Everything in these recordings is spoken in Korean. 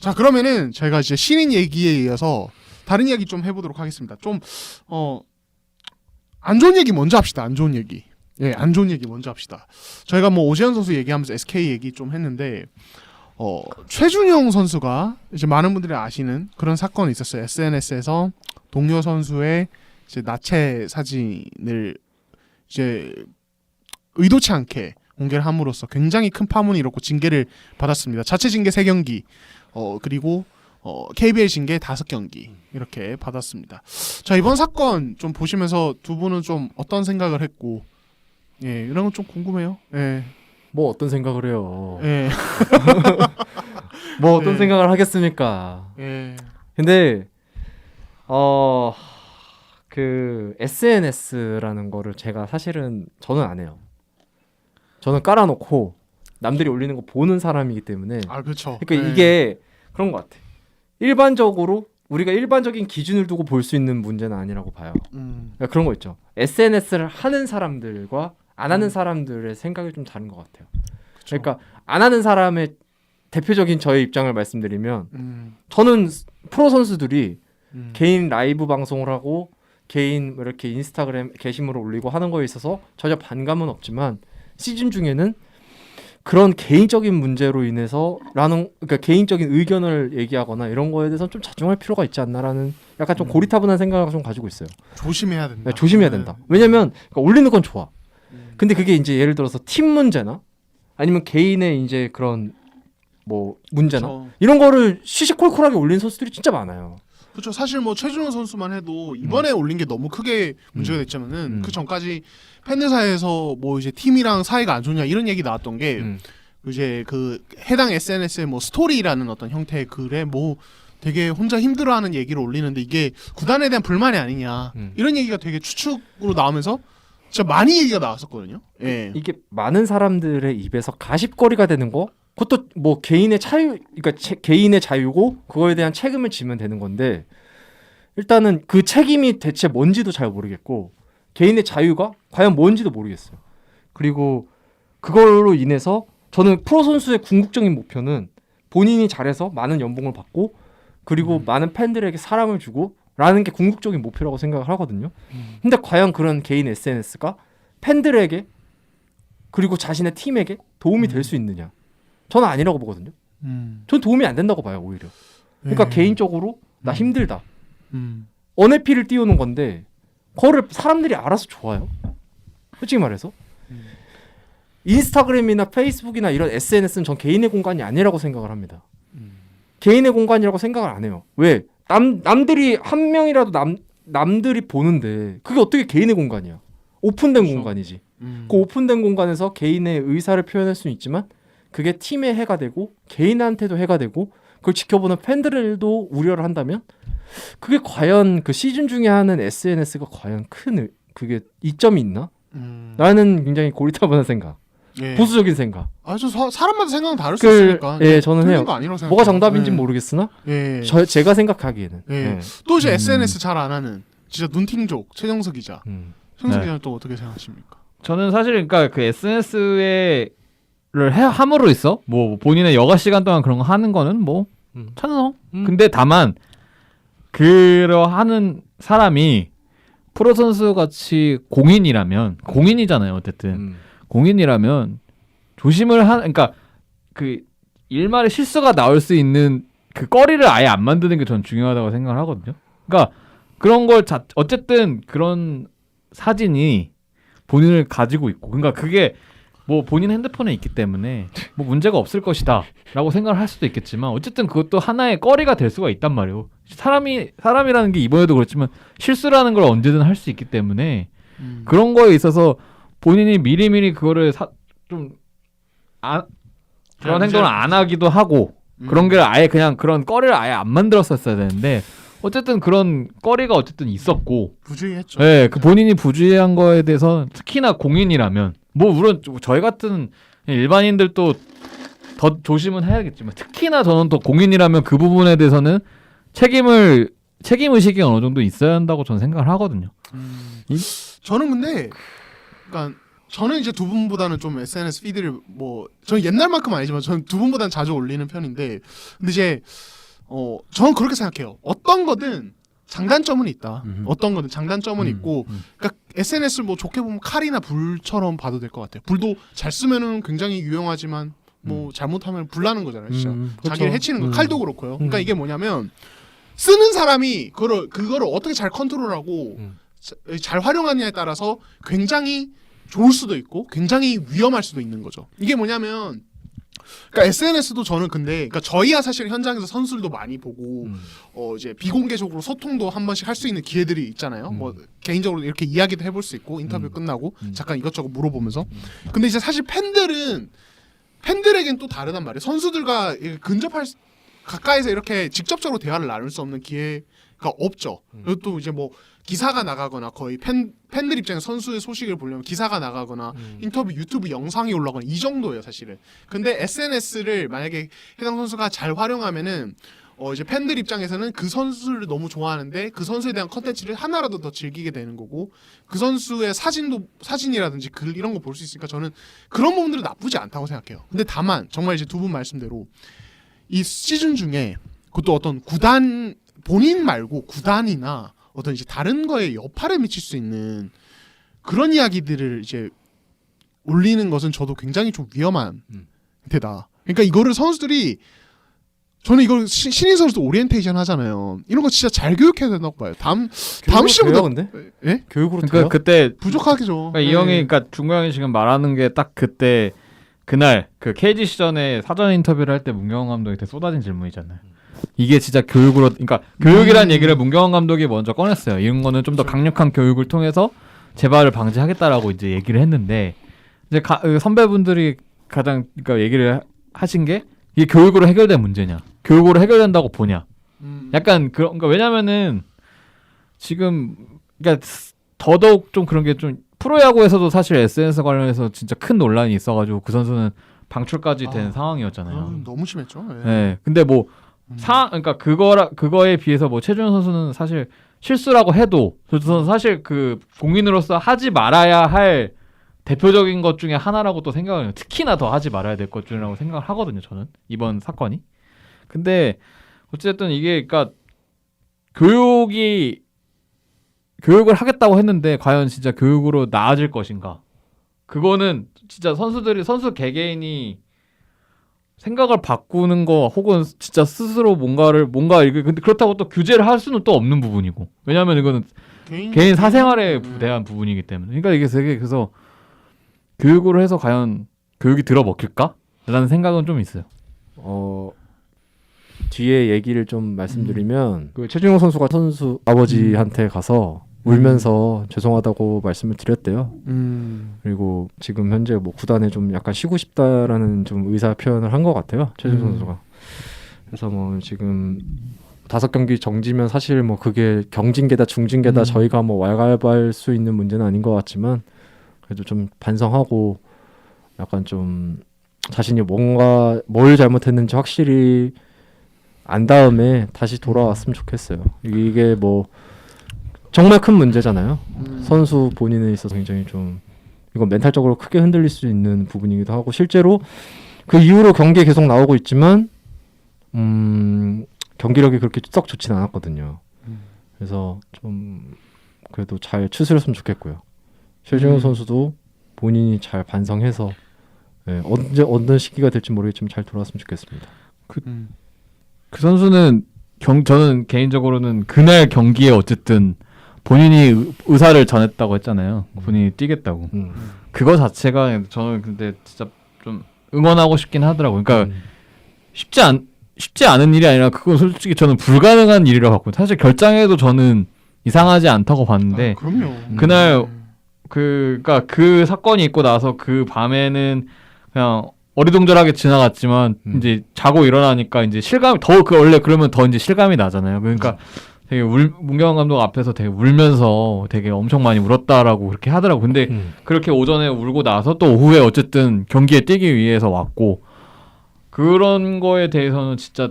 자, 그러면은 저희가 이제 신인 얘기에 이어서 다른 이야기 좀 해보도록 하겠습니다. 좀 안 좋은 얘기 먼저 합시다. 안 좋은 얘기. 예, 안 좋은 얘기 먼저 합시다. 저희가 뭐 오재현 선수 얘기하면서 SK 얘기 좀 했는데 최준용 선수가 이제 많은 분들이 아시는 그런 사건이 있었어요. SNS에서 동료 선수의 이제 나체 사진을 이제 의도치 않게 공개를 함으로써 굉장히 큰 파문이 일었고 징계를 받았습니다. 자체 징계 3경기, 그리고 KBL 징계 5경기 이렇게 받았습니다. 자, 이번 사건 좀 보시면서 두 분은 좀 어떤 생각을 했고, 예, 이런 건 좀 궁금해요. 예. 뭐 어떤 생각을 해요? 예. 뭐 어떤 예. 생각을 하겠습니까? 예. 근데 그 SNS라는 거를 제가 사실은 저는 안 해요. 저는 깔아놓고 남들이 올리는 거 보는 사람이기 때문에. 아, 그렇죠. 그러니까 예. 이게 그런 것 같아. 일반적으로 우리가 일반적인 기준을 두고 볼 수 있는 문제는 아니라고 봐요. 그러니까 그런 거 있죠. SNS를 하는 사람들과 안 하는 사람들의 생각이 좀 다른 것 같아요. 그쵸. 그러니까 안 하는 사람의 대표적인 저의 입장을 말씀드리면 저는 프로 선수들이 개인 라이브 방송을 하고 개인 이렇게 인스타그램 게시물을 올리고 하는 거에 있어서 전혀 반감은 없지만 시즌 중에는 그런 개인적인 문제로 인해서 그러니까 개인적인 의견을 얘기하거나 이런 거에 대해서 좀 자중할 필요가 있지 않나라는 약간 좀 고리타분한 생각을 좀 가지고 있어요. 조심해야 된다. 네, 조심해야 된다. 왜냐면 그러니까 올리는 건 좋아. 근데 그게 이제 예를 들어서 팀 문제나 아니면 개인의 이제 그런 뭐 문제나 그쵸. 이런 거를 시시콜콜하게 올린 선수들이 진짜 많아요. 그렇죠. 사실 뭐 최준호 선수만 해도 이번에 올린 게 너무 크게 문제가 됐지만은 그 전까지 팬들 사이에서 뭐 이제 팀이랑 사이가 안 좋냐 이런 얘기 나왔던 게 이제 그 해당 SNS의 뭐 스토리라는 어떤 형태의 글에 뭐 되게 혼자 힘들어하는 얘기를 올리는데 이게 구단에 대한 불만이 아니냐 이런 얘기가 되게 추측으로 나오면서 진짜 많이 얘기가 나왔었거든요. 예. 이게 많은 사람들의 입에서 가십거리가 되는 거 그것도 뭐 개인의 자유, 그러니까 개인의 자유고 그거에 대한 책임을 지면 되는 건데 일단은 그 책임이 대체 뭔지도 잘 모르겠고 개인의 자유가 과연 뭔지도 모르겠어요. 그리고 그걸로 인해서 저는 프로 선수의 궁극적인 목표는 본인이 잘해서 많은 연봉을 받고 그리고 많은 팬들에게 사랑을 주고 라는 게 궁극적인 목표라고 생각을 하거든요. 근데 과연 그런 개인 SNS가 팬들에게 그리고 자신의 팀에게 도움이 될 수 있느냐? 저는 아니라고 보거든요. 전 도움이 안 된다고 봐요, 오히려. 그러니까 개인적으로 나 힘들다. 언해피를 띄우는 건데 그거를 사람들이 알아서 좋아요. 솔직히 말해서. 인스타그램이나 페이스북이나 이런 SNS는 전 개인의 공간이 아니라고 생각을 합니다. 개인의 공간이라고 생각을 안 해요. 왜? 남들이 한 명이라도 남들이 보는데 그게 어떻게 개인의 공간이야? 오픈된 그렇죠. 공간이지. 그 오픈된 공간에서 개인의 의사를 표현할 수는 있지만 그게 팀에 해가 되고 개인한테도 해가 되고 그걸 지켜보는 팬들도 우려를 한다면 그게 과연 그 시즌 중에 하는 SNS가 과연 큰 그게 이점이 있나? 나는 굉장히 고리타분한 생각. 예. 보수적인 생각. 저 사람마다 생각은 다를 수 있으니까. 예, 저는 해요. 뭐가 정답인지는 예. 모르겠으나 예. 제가 생각하기에는. 예. 예. 또 이제 SNS 잘 안 하는 진짜 눈팅족 최정석 기자. 최정석 네. 기자는 또 어떻게 생각하십니까? 저는 사실 그러니까 그 SNS를 함으로 있어 뭐 본인의 여가 시간 동안 그런 거 하는 거는 뭐 찬성. 근데 다만 그러하는 사람이 프로 선수 같이 공인이잖아요. 어쨌든 공인이라면 조심을 그러니까 그 일말의 실수가 나올 수 있는 그 거리를 아예 안 만드는 게 전 중요하다고 생각을 하거든요. 그러니까 그런 걸 어쨌든 그런 사진이 본인을 가지고 있고 그러니까 그게 뭐 본인 핸드폰에 있기 때문에 뭐 문제가 없을 것이다라고 생각을 할 수도 있겠지만 어쨌든 그것도 하나의 거리가 될 수가 있단 말이에요. 사람이라는 게 이번에도 그렇지만 실수라는 걸 언제든 할 수 있기 때문에 그런 거에 있어서 본인이 미리미리 그거를 그런 행동을 안 하기도 하고 그런 게 아예 그냥 그런 거리를 아예 안 만들었었어야 되는데 어쨌든 그런 거리가 어쨌든 있었고 부주의했죠. 네, 그 본인이 부주의한 거에 대해서 특히나 공인이라면 뭐 물론 저희 같은 일반인들도 더 조심은 해야겠지만 특히나 저는 또 공인이라면 그 부분에 대해서는 책임 의식이 어느 정도 있어야 한다고 저는 생각을 하거든요. 저는 근데 그러니까 저는 이제 두 분보다는 좀 SNS 피드를 뭐 저는 옛날만큼 아니지만 저는 두 분보다는 자주 올리는 편인데 근데 이제 저는 그렇게 생각해요. 어떤 거든 장단점은 있다. 어떤 거든 장단점은 있고 그러니까 SNS를 뭐 좋게 보면 칼이나 불처럼 봐도 될 것 같아요. 불도 잘 쓰면은 굉장히 유용하지만 뭐 잘못하면 불나는 거잖아요. 진짜 자기를 그렇죠. 해치는 거. 칼도 그렇고요. 그러니까 이게 뭐냐면 쓰는 사람이 그거를 어떻게 잘 컨트롤하고 잘 활용하느냐에 따라서 굉장히 좋을 수도 있고 굉장히 위험할 수도 있는 거죠. 이게 뭐냐면 그러니까 SNS도 저는 근데 그러니까 저희야 사실 현장에서 선수들도 많이 보고 이제 비공개적으로 소통도 한 번씩 할 수 있는 기회들이 있잖아요. 뭐 개인적으로 이렇게 이야기도 해볼 수 있고 인터뷰 끝나고 잠깐 이것저것 물어보면서. 근데 이제 사실 팬들에겐 또 다르단 말이에요. 선수들과 가까이서 이렇게 직접적으로 대화를 나눌 수 없는 기회가 없죠. 그리고 또 이제 뭐 기사가 나가거나 거의 팬들 입장에 선수의 소식을 보려면 기사가 나가거나 인터뷰 유튜브 영상이 올라가거나 이 정도예요 사실은. 근데 SNS를 만약에 해당 선수가 잘 활용하면은 이제 팬들 입장에서는 그 선수를 너무 좋아하는데 그 선수에 대한 컨텐츠를 하나라도 더 즐기게 되는 거고 그 선수의 사진이라든지 글 이런 거 볼 수 있으니까 저는 그런 부분들은 나쁘지 않다고 생각해요. 근데 다만 정말 이제 두 분 말씀대로 이 시즌 중에 그것도 어떤 구단 본인 말고 구단이나 어떤 이제 다른 거에 여파를 미칠 수 있는 그런 이야기들을 이제 올리는 것은 저도 굉장히 좀 위험한 데다. 그러니까 이거를 선수들이 저는 이걸 신인 선수도 오리엔테이션 하잖아요. 이런 거 진짜 잘 교육해야 된다고 봐요. 다음 시즌부터 근데 예? 교육으로 그러니까 돼요? 그때 부족하겠죠. 그러니까 이 형이 그러니까 중구 형이 지금 말하는 게 딱 그때 그날 그 KG 시전에 사전 인터뷰를 할 때 문경원 감독이 되게 쏟아진 질문이잖아요. 이게 진짜 교육으로 그러니까 교육이라는 얘기를 문경원 감독이 먼저 꺼냈어요. 이런 거는 좀 더 강력한 교육을 통해서 재발을 방지하겠다라고 이제 얘기를 했는데 이제 선배분들이 가장 그러니까 얘기를 하신 게 이게 교육으로 해결된 문제냐? 교육으로 해결된다고 보냐? 약간 그러니까 왜냐면은 지금 그러니까 더더욱 좀 그런 게 좀 프로야구에서도 사실 SNS 관련해서 진짜 큰 논란이 있어가지고 그 선수는 방출까지 된 상황이었잖아요. 너무 심했죠. 예. 네, 근데 뭐 그러니까 그거에 비해서 뭐 최준현 선수는 사실 실수라고 해도 저는 사실 그 공인으로서 하지 말아야 할 대표적인 것 중에 하나라고 또 생각을 해요. 특히나 더 하지 말아야 될 것 중이라고 생각을 하거든요. 저는 이번 사건이. 근데 어쨌든 이게 그러니까 교육을 하겠다고 했는데 과연 진짜 교육으로 나아질 것인가? 그거는 진짜 선수 개개인이 생각을 바꾸는 거 혹은 진짜 스스로 뭔가 이게 근데 그렇다고 또 규제를 할 수는 또 없는 부분이고. 왜냐하면 이거는 개인 사생활에 대한 부분이기 때문에. 그러니까 이게 되게 그래서 교육으로 해서 과연 교육이 들어먹힐까? 라는 생각은 좀 있어요. 뒤에 얘기를 좀 말씀드리면 그 최준용 선수가 선수 아버지한테 가서 울면서 죄송하다고 말씀을 드렸대요. 그리고 지금 현재 뭐 구단에 좀 약간 쉬고 싶다라는 좀 의사 표현을 한 것 같아요. 최준용 선수가. 그래서 뭐 지금 5경기 정지면 사실 뭐 그게 경징계다 중징계다 저희가 뭐 왈가왈부할 수 있는 문제는 아닌 것 같지만 그래도 좀 반성하고 약간 좀 자신이 뭔가 뭘 잘못했는지 확실히 안 다음에 다시 돌아왔으면 좋겠어요. 이게 뭐 정말 큰 문제잖아요. 선수 본인에 있어서 굉장히 좀 이건 멘탈적으로 크게 흔들릴 수 있는 부분이기도 하고 실제로 그 이후로 경기에 계속 나오고 있지만 경기력이 그렇게 썩 좋지는 않았거든요. 그래서 좀 그래도 잘 추스렸으면 좋겠고요. 최준용 선수도 본인이 잘 반성해서 어느 시기가 될지 모르겠지만 잘 돌아왔으면 좋겠습니다. 그 선수는 저는 개인적으로는 그날 경기에 어쨌든 본인이 의사를 전했다고 했잖아요. 본인이 뛰겠다고. 그거 자체가 저는 근데 진짜 좀 응원하고 싶긴 하더라고요. 그러니까 쉽지 않은 일이 아니라 그건 솔직히 저는 불가능한 일이라고 봤거든요. 사실 결장해도 저는 이상하지 않다고 봤는데 그럼요. 그날 그러니까 그 사건이 있고 나서 그 밤에는 그냥 어리둥절하게 지나갔지만 이제 자고 일어나니까 이제 실감이 원래 그러면 더 이제 실감이 나잖아요. 그러니까 되게 문경원 감독 앞에서 되게 울면서 되게 엄청 많이 울었다라고 그렇게 하더라고. 근데 그렇게 오전에 울고 나서 또 오후에 어쨌든 경기에 뛰기 위해서 왔고 그런 거에 대해서는 진짜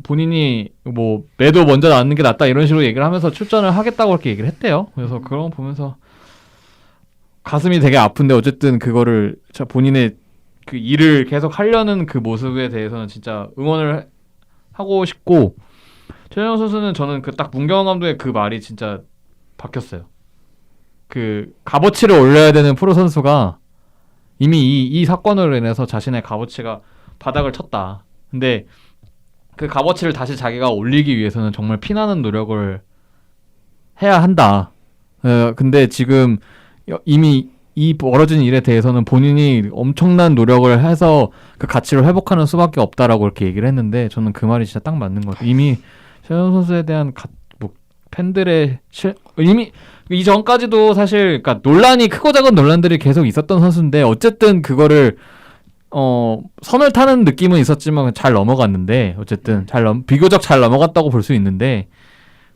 본인이 뭐 매도 먼저 낳는 게 낫다 이런 식으로 얘기를 하면서 출전을 하겠다고 그렇게 얘기를 했대요. 그래서 그런 거 보면서 가슴이 되게 아픈데 어쨌든 그거를 본인의 그 일을 계속 하려는 그 모습에 대해서는 진짜 응원을 하고 싶고 최준용 선수는 저는 그 딱 문경원 감독의 그 말이 진짜 박혔어요. 그 값어치를 올려야 되는 프로 선수가 이미 이 사건으로 인해서 자신의 값어치가 바닥을 쳤다. 근데 그 값어치를 다시 자기가 올리기 위해서는 정말 피나는 노력을 해야 한다. 근데 지금 이미 이 벌어진 일에 대해서는 본인이 엄청난 노력을 해서 그 가치를 회복하는 수밖에 없다라고 이렇게 얘기를 했는데 저는 그 말이 진짜 딱 맞는 것 같아요. 이미 최준용 선수에 대한 팬들의 이미 이전까지도 사실 그러니까 논란이 크고 작은 논란들이 계속 있었던 선수인데 어쨌든 그거를 선을 타는 느낌은 있었지만 잘 넘어갔는데 어쨌든 비교적 잘 넘어갔다고 볼 수 있는데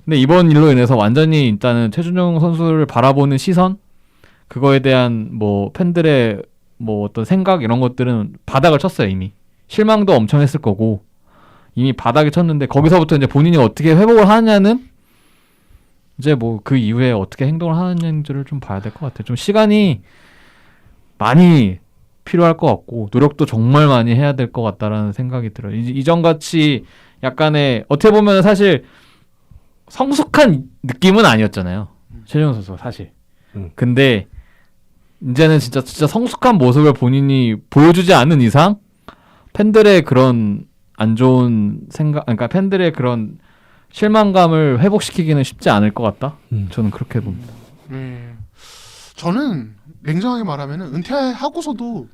근데 이번 일로 인해서 완전히 일단은 최준용 선수를 바라보는 시선 그거에 대한 뭐 팬들의 뭐 어떤 생각 이런 것들은 바닥을 쳤어요. 이미 실망도 엄청 했을 거고 이미 바닥에 쳤는데 거기서부터 이제 본인이 어떻게 회복을 하느냐는 이제 뭐 그 이후에 어떻게 행동을 하느냐를 좀 봐야 될 것 같아요. 좀 시간이 많이 필요할 것 같고 노력도 정말 많이 해야 될 것 같다라는 생각이 들어요. 이전같이 약간의 어떻게 보면 사실 성숙한 느낌은 아니었잖아요. 최준용 선수가 사실. 근데 이제는 진짜 성숙한 모습을 본인이 보여주지 않는 이상 팬들의 그런 안 좋은 생각, 그러니까 팬들의 그런 실망감을 회복시키기는 쉽지 않을 것 같다. 저는 그렇게 봅니다. 저는 냉정하게 말하면은 은퇴하고서도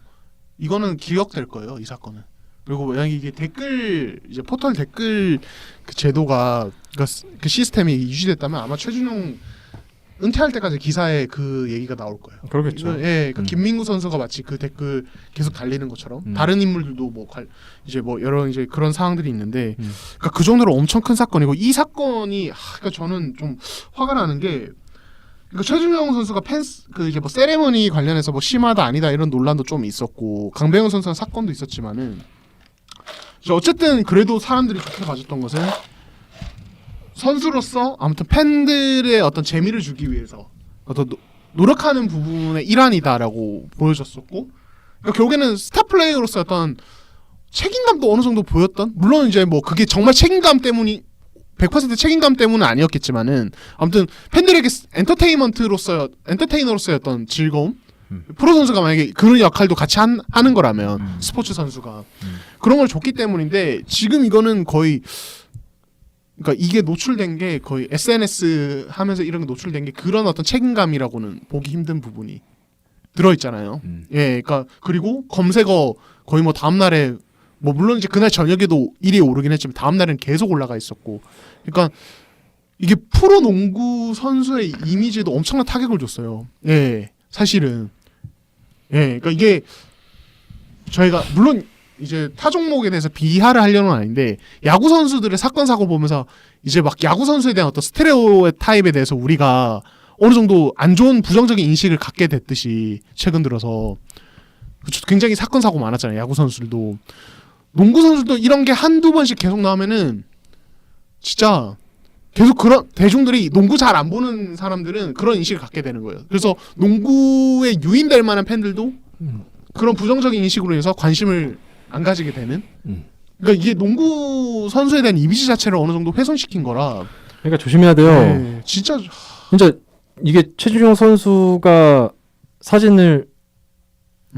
이거는 기억될 거예요. 이 사건은. 그리고 만약에 이게 댓글 이제 포털 댓글 그 제도가 그 시스템이 유지됐다면 아마 최준용 은퇴할 때까지 기사에 그 얘기가 나올 거예요. 그러겠죠. 예, 그 김민구 선수가 마치 그 댓글 계속 달리는 것처럼 다른 인물들도 뭐 이제 뭐 여러 이제 그런 상황들이 있는데, 그러니까 그 정도로 엄청 큰 사건이고 이 사건이 그러니까 저는 좀 화가 나는 게. 그러니까 최준용 선수가 그 이제 뭐 세레머니 관련해서 뭐 심하다 아니다 이런 논란도 좀 있었고 강배영 선수는 사건도 있었지만은 어쨌든 그래도 사람들이 좋게 봐줬던 것은 선수로서 아무튼 팬들의 어떤 재미를 주기 위해서 어떤 노력하는 부분의 일환이다라고 보여줬었고 그러니까 결국에는 스타 플레이어로서 어떤 책임감도 어느 정도 보였던 물론 이제 뭐 그게 정말 책임감 때문이 100% 책임감 때문은 아니었겠지만은 아무튼 팬들에게 엔터테이너로서의 어떤 즐거움 프로 선수가 만약에 그런 역할도 같이 하는 거라면 스포츠 선수가 그런 걸 줬기 때문인데 지금 이거는 거의 그러니까 이게 노출된 게 거의 SNS 하면서 이런 게 노출된 게 그런 어떤 책임감이라고는 보기 힘든 부분이 들어있잖아요. 예, 그러니까 그리고 검색어 거의 뭐 다음 날에 뭐 물론 이제 그날 저녁에도 1위 오르긴 했지만 다음 날은 계속 올라가 있었고, 그러니까 이게 프로 농구 선수의 이미지에도 엄청난 타격을 줬어요. 예, 사실은 예, 그러니까 이게 저희가 물론 이제 타 종목에 대해서 비하를 하려는 건 아닌데 야구 선수들의 사건 사고 보면서 이제 막 야구 선수에 대한 어떤 스테레오 타입에 대해서 우리가 어느 정도 안 좋은 부정적인 인식을 갖게 됐듯이 최근 들어서 굉장히 사건 사고 많았잖아요. 야구 선수들도. 농구 선수도 이런 게 한두 번씩 계속 나오면은 진짜 계속 그런 대중들이 농구 잘 안 보는 사람들은 그런 인식을 갖게 되는 거예요. 그래서 농구에 유인될 만한 팬들도 그런 부정적인 인식으로 인해서 관심을 안 가지게 되는. 그러니까 이게 농구 선수에 대한 이미지 자체를 어느 정도 훼손시킨 거라. 그러니까 조심해야 돼요. 네, 진짜 이게 최준용 선수가 사진을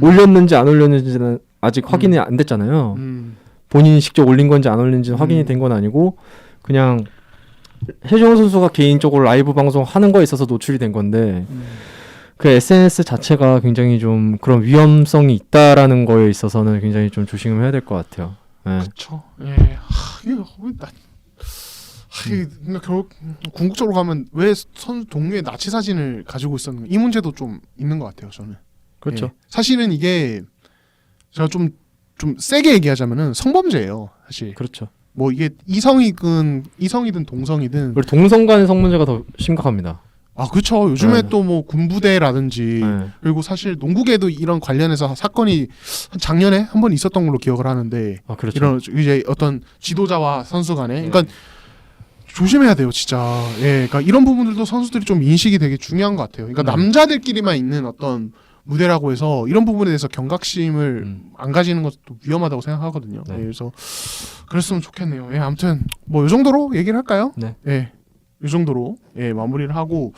올렸는지 안 올렸는지는 아직 확인이 안 됐잖아요. 본인이 직접 올린 건지 안 올린지는 확인이 된 건 아니고 그냥 최준용 선수가 개인적으로 라이브 방송 하는 거에 있어서 노출이 된 건데 그 SNS 자체가 굉장히 좀 그런 위험성이 있다라는 거에 있어서는 굉장히 좀 조심을 해야 될 것 같아요. 네. 그렇죠. 예. 그러니까 결국 궁극적으로 가면 왜 선수 동료의 나치 사진을 가지고 있었는가 이 문제도 좀 있는 것 같아요. 저는. 그렇죠. 예. 사실은 이게 제가 좀 세게 얘기하자면은 성범죄예요. 사실. 그렇죠. 뭐 이게 이성이든 동성이든. 그리고 동성 간의 성문제가 더 심각합니다. 아 그렇죠. 요즘에 네. 또 뭐 군부대라든지 네. 그리고 사실 농구계도 이런 관련해서 사건이 작년에 한 번 있었던 걸로 기억을 하는데. 아 그렇죠. 이런 이제 어떤 지도자와 선수 간에. 그러니까 조심해야 돼요, 진짜. 예, 그러니까 이런 부분들도 선수들이 좀 인식이 되게 중요한 것 같아요. 그러니까 남자들끼리만 있는 어떤 무대라고 해서 이런 부분에 대해서 경각심을 안 가지는 것도 위험하다고 생각하거든요. 네. 예, 그래서 그랬으면 좋겠네요. 예, 아무튼 뭐 이 정도로 얘기를 할까요? 네. 예, 이 정도로 예 마무리를 하고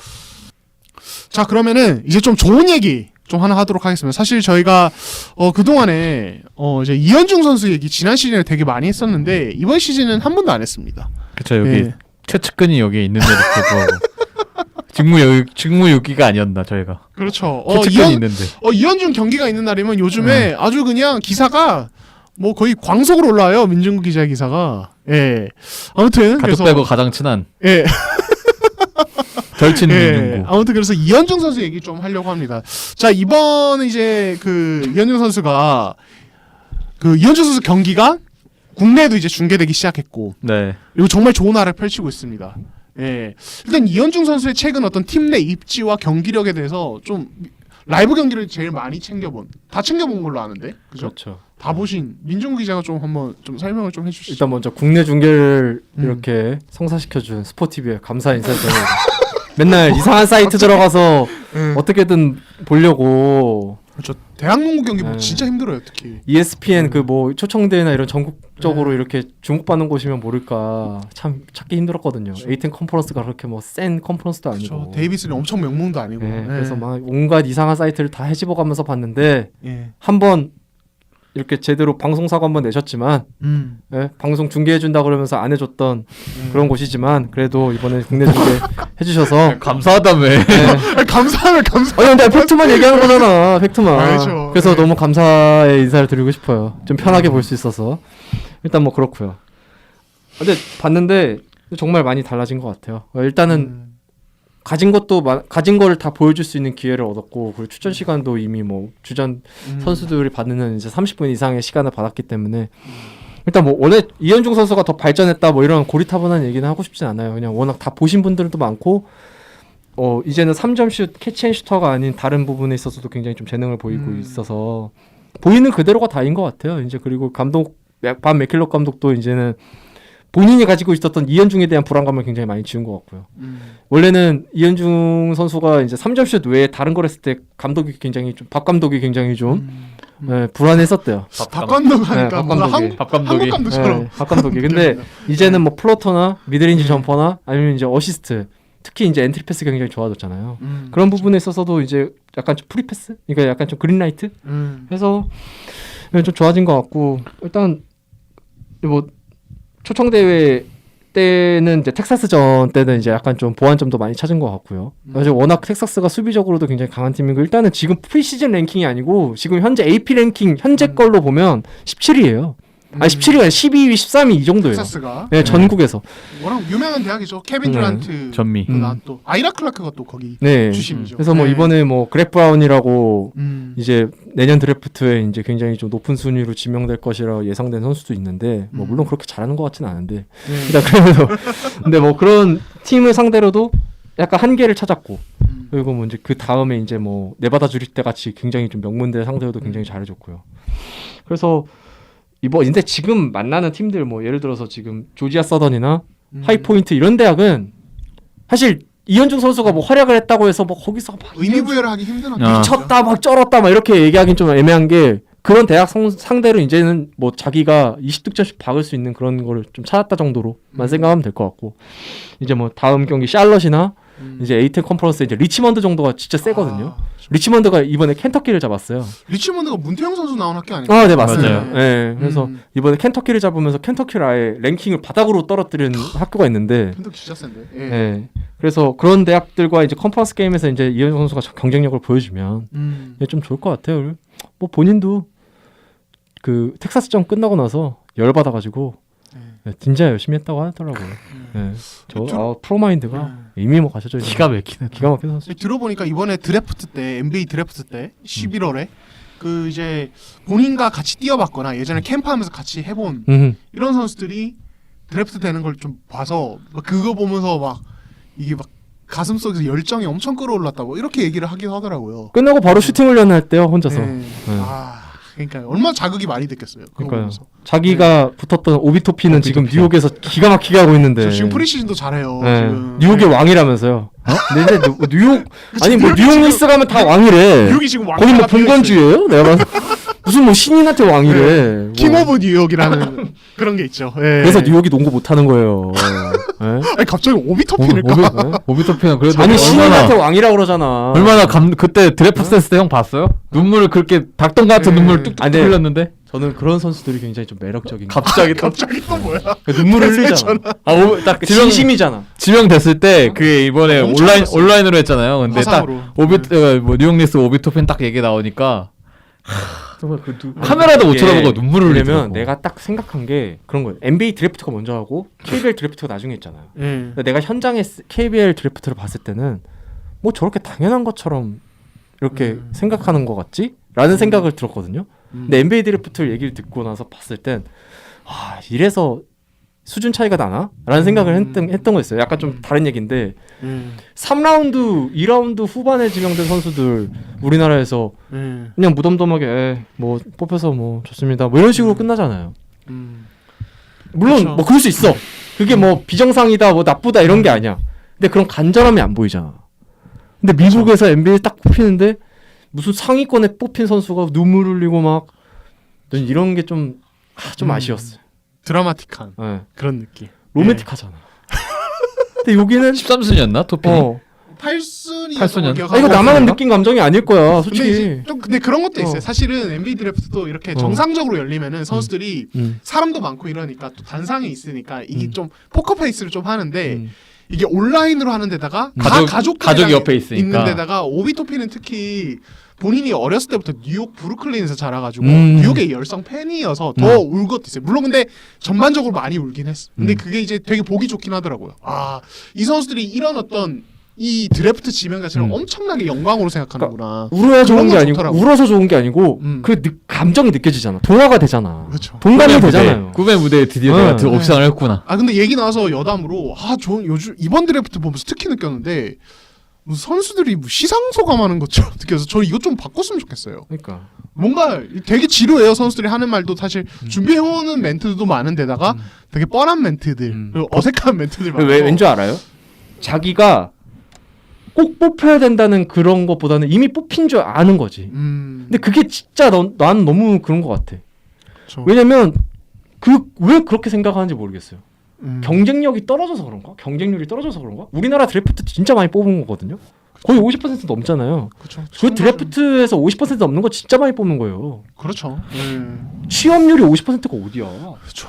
자 그러면은 이제 좀 좋은 얘기 좀 하나 하도록 하겠습니다. 사실 저희가 그 동안에 이제 이현중 선수 얘기 지난 시즌에 되게 많이 했었는데 이번 시즌은 한 번도 안 했습니다. 그쵸 여기 예. 최측근이 여기에 있는데도 불구하고 직무유기가 아니었나 저희가. 그렇죠. 최측근이 있는데. 이현중 경기가 있는 날이면 요즘에 아주 그냥 기사가 뭐 거의 광속으로 올라와요. 민중국 기자의 기사가. 예. 아무튼 가족 그래서 빼고 가장 친한 예. 절친 예. 민중구. 아무튼 그래서 이현중 선수 얘기 좀 하려고 합니다. 자 이번 이제 그 이현중 선수가 그 이현중 선수 경기가 국내에도 이제 중계되기 시작했고 네. 그리고 정말 좋은 활약을 펼치고 있습니다. 예. 일단 이현중 선수의 최근 어떤 팀 내 입지와 경기력에 대해서 좀 라이브 경기를 제일 많이 다 챙겨본 걸로 아는데, 그죠? 그렇죠. 다 보신 민중구 기자가 좀 한번 좀 설명을 좀 해주시죠. 일단 먼저 국내 중계를 이렇게 성사시켜준 스포티비에 감사 인사를 드려요. 맨날 이상한 사이트 들어가서 어떻게든 보려고 그렇죠. 대학농구 경기 보기 네. 진짜 힘들어요, 특히. ESPN 그 뭐 초청대회나 이런 전국적으로 이렇게 주목받는 곳이면 모를까 참 찾기 힘들었거든요. 에이튼 컨퍼런스가 그렇게 뭐 센 컨퍼런스도 아니고. 그렇죠. 데이비스는 엄청 명문도 아니고. 네, 예. 그래서 막 온갖 이상한 사이트를 다 헤집어가면서 봤는데 예. 한번 이렇게 제대로 방송사고 한번 내셨지만 예, 방송 중계해준다 그러면서 안 해줬던 그런 곳이지만 그래도 이번에 국내 중계 해주셔서 감사하다며. 네. 감사하면 감사. 아니 근데 팩트만 얘기하는 거잖아. 팩트만. 알죠. 그래서 네. 너무 감사의 인사를 드리고 싶어요. 좀 편하게 볼 수 있어서. 일단 뭐 그렇고요. 근데 봤는데 정말 많이 달라진 것 같아요. 일단은 가진 거를 다 보여줄 수 있는 기회를 얻었고 그리고 출전 시간도 이미 뭐 주전 선수들이 받는 이제 30분 이상의 시간을 받았기 때문에 일단 뭐 원래 이현중 선수가 더 발전했다 뭐 이런 고리타분한 얘기는 하고 싶진 않아요. 그냥 워낙 다 보신 분들도 많고 이제는 3점 슛 캐치앤슈터가 아닌 다른 부분에 있어서도 굉장히 좀 재능을 보이고 있어서 보이는 그대로가 다인 것 같아요. 이제 그리고 감독 반 맥킬럿 감독도 이제는 본인이 가지고 있었던 이현중에 대한 불안감을 굉장히 많이 지운 것 같고요. 원래는 이현중 선수가 이제 3점슛 외에 다른 걸 했을 때 감독이 굉장히 좀 박 감독이 굉장히 좀 불안했었대요. 박 감독 하니까 네, 박 뭔가 감독이. 박 감독이. 한국 감독처럼. 네, 박 감독이. 근데 이제는 뭐 플로터나 미드레인지 점퍼나 아니면 이제 어시스트, 특히 이제 엔트리 패스 굉장히 좋아졌잖아요. 그런 부분에 있어서도 이제 약간 좀 프리 패스, 그러니까 약간 좀 그린라이트 해서 좀 좋아진 것 같고 일단 뭐 초청 대회 때는 이제 텍사스전 때는 이제 약간 좀 보완점도 많이 찾은 것 같고요. 사실 워낙 텍사스가 수비적으로도 굉장히 강한 팀이고 일단은 지금 프리시즌 랭킹이 아니고 지금 현재 AP 랭킹 현재 걸로 보면 17위예요. 아니 17위가 아니라 12위, 13위 이 정도예요. 텍사스가 네, 전국에서. 워낙 유명한 대학이죠. 케빈 듀란트, 전미. 또 아이라 클라크가 또 거기 네. 주심이죠. 그래서 뭐 네. 이번에 뭐 그렉 브라운이라고 이제 이제 내년 드래프트에 이제 굉장히 좀 높은 순위로 지명될 것이라 예상된 선수도 있는데 뭐 물론 그렇게 잘하는 것 같지는 않은데 일단 그래도 근데 뭐 그런 팀을 상대로도 약간 한계를 찾았고 그리고 뭐 이제 그 다음에 이제 뭐 네바다 주립 때 같이 굉장히 좀 명문대 상대로도 굉장히 잘해줬고요. 그래서 근데 지금 만나는 팀들 뭐 예를 들어서 지금 조지아 서던이나 하이포인트 이런 대학은 사실 이현중 선수가 뭐 활약을 했다고 해서 뭐 거기서 막 의미 부여를 하기 힘든 미쳤다 막 쩔었다 막 이렇게 얘기하긴 좀 애매한 게 그런 대학 상대로 이제는 뭐 자기가 20득점씩 박을 수 있는 그런 거를 좀 찾았다 정도로만 생각하면 될 것 같고 이제 뭐 다음 경기 샬럿이나 이제 에이튼 컨퍼런스 이제 리치먼드 정도가 진짜 세거든요. 리치먼드가 이번에 켄터키를 잡았어요. 리치먼드가 문태영 선수 나온 학교 아닌가요? 네 맞습니다. 맞아요. 네, 그래서 이번에 켄터키를 잡으면서 켄터키를 아예 랭킹을 바닥으로 떨어뜨린 학교가 있는데. 켄터키 진짜 센데. 예. 네, 그래서 그런 대학들과 이제 컨퍼런스 게임에서 이제 이현중 선수가 경쟁력을 보여주면 좀 좋을 것 같아요. 뭐 본인도 그 텍사스전 끝나고 나서 열 받아가지고 진짜 열심히 했다고 하더라고요. 네. 프로마인드가 이미 뭐 가셔져 있는 기가 막히네. 기가 막힌 선수. 들어보니까 이번에 드래프트 때 NBA 드래프트 때 11월에 그 이제 본인과 같이 뛰어봤거나 예전에 캠프하면서 같이 해본 이런 선수들이 드래프트 되는 걸 좀 봐서 막 그거 보면서 막 이게 막 가슴 속에서 열정이 엄청 끌어올랐다고 이렇게 얘기를 하기도 하더라고요. 끝나고 바로 슈팅 훈련을 했대요 혼자서. 네. 그러니까 얼마나 자극이 많이 됐겠어요. 그거 그러니까요. 보면서. 자기가 붙었던 오비토피는 지금 뉴욕에서 기가 막히게 하고 있는데. 저 지금 프리시즌도 잘해요. 네. 지금. 뉴욕의 왕이라면서요. 근데 뉴욕 아니 뭐 뉴욕 닉스 가면 다 왕이래. 뉴욕이 지금 왕. 거기 뭐 본관주예요? 내가 봐서 무슨 뭐 신인한테 왕이래. 킹 뭐. 오브 뉴욕이라는 그런 게 있죠. 예. 그래서 뉴욕이 농구 못 하는 거예요. 예? 아니 갑자기 오비토피를까? 오비토피는 그래도 아니 얼마나 신인한테 왕이라 그러잖아. 얼마나 그때 드래프트 했을 때 형 봤어요? 눈물을 그렇게 닭똥 같은 눈물 뚝뚝 아니, 네. 흘렸는데 저는 그런 선수들이 굉장히 좀 매력적인. 갑자기 갑자기 또 뭐야? 눈물을 흘리잖아. 딱 진심이잖아. 지명됐을 때 그 이번에 엄청 온라인으로 했잖아요. 근데 화상으로. 딱 뭐 뉴욕 닉스 오비토핀 딱 얘기 나오니까 정말 카메라도 못 이게 쳐다보고 눈물을 흘리더라고. 왜냐면 내가 딱 생각한 게 그런 거예요. NBA 드래프트가 먼저 하고 KBL 드래프트가 나중에 했잖아요. 예. 근데 내가 현장에 KBL 드래프트를 봤을 때는 뭐 저렇게 당연한 것처럼 이렇게 생각하는 것 같지? 라는 생각을 들었거든요. 근데 NBA 드래프트 얘기를 듣고 나서 봤을 땐 이래서 수준 차이가 나나? 라는 생각을 했던 거였어요. 약간 좀 다른 얘기인데 3라운드, 2라운드 후반에 지명된 선수들 우리나라에서 그냥 무덤덤하게 뭐 뽑혀서 뭐 좋습니다. 뭐 이런 식으로 끝나잖아요. 물론 그쵸. 뭐 그럴 수 있어. 그게 뭐 비정상이다, 뭐 나쁘다 이런 게 아니야. 근데 그런 간절함이 안 보이잖아. 근데 미국에서 NBA 딱 뽑히는데 무슨 상위권에 뽑힌 선수가 눈물 흘리고 막 이런 게 좀 아쉬웠어요. 드라마틱한 네. 그런 느낌. 로맨틱하잖아. 근데 여기는 13순이었나 토핀이? 8순이 8순이었나? 이거 나만 느낀 감정이 아닐 거야, 솔직히. 근데 그런 것도 있어요. 어. 사실은 NBA 드래프트도 이렇게 정상적으로 열리면은 선수들이 사람도 많고 이러니까 또 단상이 있으니까 이게 좀 포커페이스를 좀 하는데 이게 온라인으로 하는 데다가 가족이 옆에 있으니까. 있는 데다가 오비토피는 특히 본인이 어렸을 때부터 뉴욕 브루클린에서 자라가지고 뉴욕의 열성 팬이어서 더 울 것도 있어요. 물론 근데 전반적으로 많이 울긴 했어. 근데 그게 이제 되게 보기 좋긴 하더라고요. 이 선수들이 이런 어떤 이 드래프트 지명 자체를 엄청나게 영광으로 생각하는구나. 울어야 좋은 그런 게 건 아니고 좋더라고요. 울어서 좋은 게 아니고 그 감정이 느껴지잖아. 동화가 되잖아. 그렇죠. 동감이 되잖아요. 꿈의 무대에 드디어 네. 내가 옵션을 했구나. 근데 얘기 나와서 여담으로 요즘 이번 드래프트 보면서 특히 느꼈는데 무슨 선수들이 뭐 시상 소감하는 것처럼 느껴서 저 이것 좀 바꿨으면 좋겠어요. 그러니까 뭔가 되게 지루해요. 선수들이 하는 말도 사실 준비해오는 멘트도 많은데다가 되게 뻔한 멘트들, 그리고 어색한 멘트들 많아서 왠줄 알아요? 자기가 꼭 뽑혀야 된다는 그런 것보다는 이미 뽑힌 줄 아는 거지. 근데 그게 진짜 난 너무 그런 것 같아. 그쵸. 왜냐면 왜 그렇게 생각하는지 모르겠어요. 경쟁력이 떨어져서 그런가? 경쟁률이 떨어져서 그런가? 우리나라 드래프트 진짜 많이 뽑은 거거든요. 거의 50% 넘잖아요. 그쵸. 그 드래프트에서 50% 넘는 거 진짜 많이 뽑는 거예요. 그렇죠. 취업률이 50%가 어디야? 그렇죠.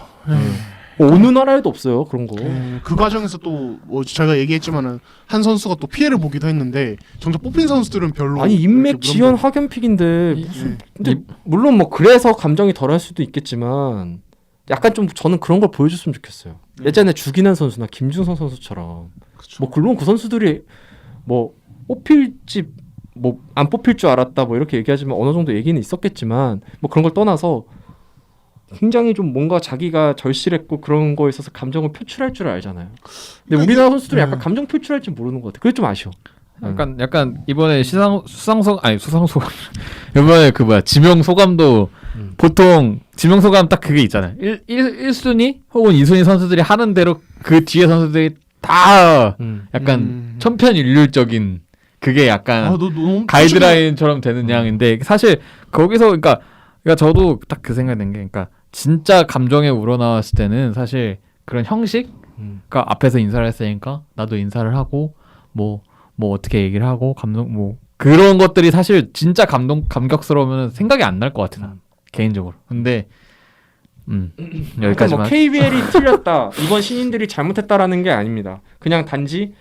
어느 나라에도 없어요 그런 거. 그 과정에서 또 뭐 제가 얘기했지만은 한 선수가 또 피해를 보기도 했는데 정작 뽑힌 선수들은 별로 아니 인맥 이렇게 지연 학연픽인데 무슨 근데 물론 뭐 그래서 감정이 덜할 수도 있겠지만 약간 좀 저는 그런 걸 보여줬으면 좋겠어요. 예전에 주기난 선수나 김준성 선수처럼 그쵸. 뭐 물론 그 선수들이 뭐 뽑힐지 뭐 안 뽑힐 줄 알았다 뭐 이렇게 얘기하지만 어느 정도 얘기는 있었겠지만 뭐 그런 걸 떠나서 굉장히 좀 뭔가 자기가 절실했고 그런 거에 있어서 감정을 표출할 줄 알잖아요. 근데 우리나라 선수들이 약간 감정 표출할 줄 모르는 것 같아. 그게 좀 아쉬워. 약간 이번에 수상소감 이번에 지명 소감도 보통 지명 소감 딱 그게 있잖아요. 1순위 혹은 2순위 선수들이 하는 대로 그 뒤에 선수들이 다 약간 천편일률적인 그게 약간 너무 가이드라인처럼 되는 양인데 사실 거기서 그러니까 저도 딱 그 생각이 든 게 그러니까 진짜 감정에 우러나왔을 때는 사실 그런 형식 그러니까 앞에서 인사를 했으니까 나도 인사를 하고 뭐 어떻게 얘기를 하고 감동 뭐 그런 것들이 사실 진짜 감격스러우면 생각이 안 날 것 같아 나 개인적으로. 근데 여기까지만. 뭐 KBL이 틀렸다. 이번 신인들이 잘못했다라는 게 아닙니다. 그냥 단지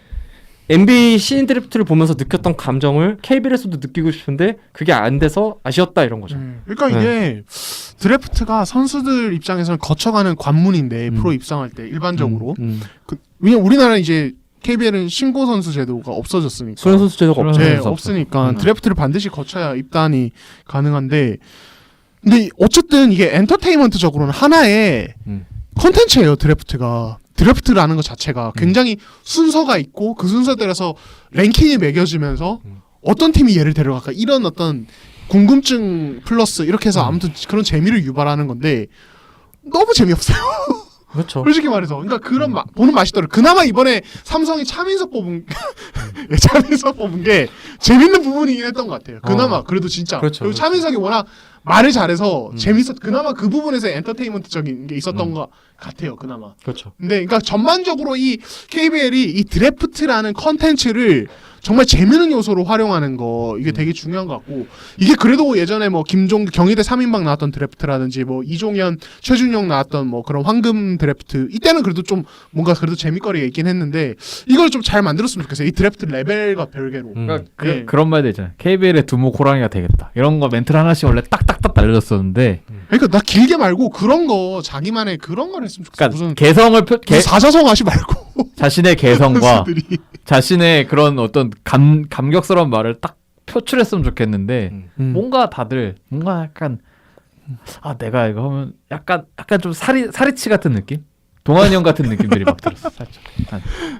NBA 신인 드래프트를 보면서 느꼈던 감정을 KBL에서도 느끼고 싶은데 그게 안 돼서 아쉬웠다 이런 거죠. 그러니까 이게 드래프트가 선수들 입장에서는 거쳐가는 관문인데 프로 입상할 때 일반적으로 왜냐면 우리나라는 이제 KBL은 신고 선수 제도가 없어졌으니까 수련 선수 제도가 없죠. 네, 없으니까 드래프트를 반드시 거쳐야 입단이 가능한데 근데 어쨌든 이게 엔터테인먼트적으로는 하나의 컨텐츠예요. 드래프트라는 것 자체가 굉장히 순서가 있고 그 순서에 따라서 랭킹이 매겨지면서 어떤 팀이 얘를 데려갈까 이런 어떤 궁금증 플러스 이렇게 해서 아무튼 그런 재미를 유발하는 건데 너무 재미없어요. 그렇죠. 솔직히 말해서. 그러니까 그런 보는 맛이 떨어요. 그나마 이번에 삼성이 차민석 뽑은 차민석 뽑은 게 재밌는 부분이긴 했던 것 같아요. 그나마 그래도 진짜. 그렇죠, 그리고 그렇죠. 차민석이 워낙 말을 잘해서 그나마 그 부분에서 엔터테인먼트적인 게 있었던 것 같아요. 그나마. 그렇죠. 근데 그러니까 전반적으로 이 KBL이 이 드래프트라는 컨텐츠를 정말 재미있는 요소로 활용하는 거 이게 되게 중요한 것 같고 이게 그래도 예전에 뭐 경희대 3인방 나왔던 드래프트라든지 뭐 이종현, 최준용 나왔던 뭐 그런 황금 드래프트 이때는 그래도 좀 뭔가 그래도 재미거리가 있긴 했는데 이걸 좀 잘 만들었으면 좋겠어요. 이 드래프트 레벨과 별개로. 그러니까 네. 그런 말도 있잖아요. KBL의 두목 호랑이가 되겠다. 이런 거 멘트를 하나씩 원래 딱딱딱 날려줬었는데 그러니까 나 길게 말고 그런 거 자기만의 그런 걸 했으면 좋겠어. 그러니까 무슨 개성을 사자성 하지 말고 자신의 개성과 선수들이. 자신의 그런 어떤 감격스러운 말을 딱 표출했으면 좋겠는데 뭔가 다들 뭔가 약간 내가 이거 하면 약간 좀 사리치 같은 느낌? 동환이 형 같은 느낌들이 막 들었어. 살짝.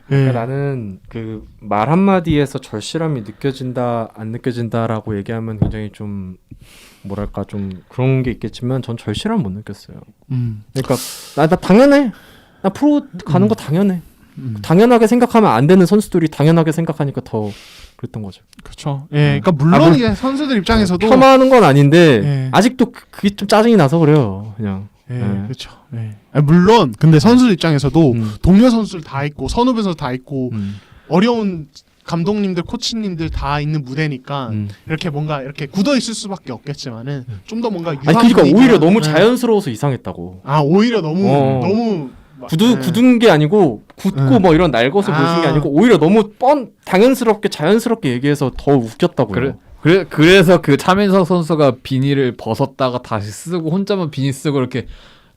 그러니까 나는 그 말 한마디에서 절실함이 느껴진다 안 느껴진다라고 얘기하면 굉장히 좀 뭐랄까 좀 그런 게 있겠지만 전 절실함 못 느꼈어요. 그러니까 나 당연해. 나 프로 가는 거 당연해. 당연하게 생각하면 안 되는 선수들이 당연하게 생각하니까 더 그랬던 거죠. 그렇죠. 예, 그러니까 물론 이게 선수들 입장에서도 폄하하는 건 아닌데 예. 아직도 그게 좀 짜증이 나서 그래요. 그냥. 예, 그렇죠. 예. 물론 근데 선수들 입장에서도 동료 선수들 다 있고 선후배 선수 다 있고 어려운 감독님들, 코치님들 다 있는 무대니까 이렇게 뭔가 이렇게 굳어 있을 수밖에 없겠지만은 좀 더 뭔가 아니 그러니까 오히려 너무 자연스러워서 이상했다고. 오히려 너무 굳은 게 아니고 굳고 뭐 이런 날 것을 보여준 게 아니고 오히려 너무 당연스럽게 자연스럽게 얘기해서 더 웃겼다고요. 그래서 그 차민석 선수가 비닐을 벗었다가 다시 쓰고 혼자만 비닐 쓰고 이렇게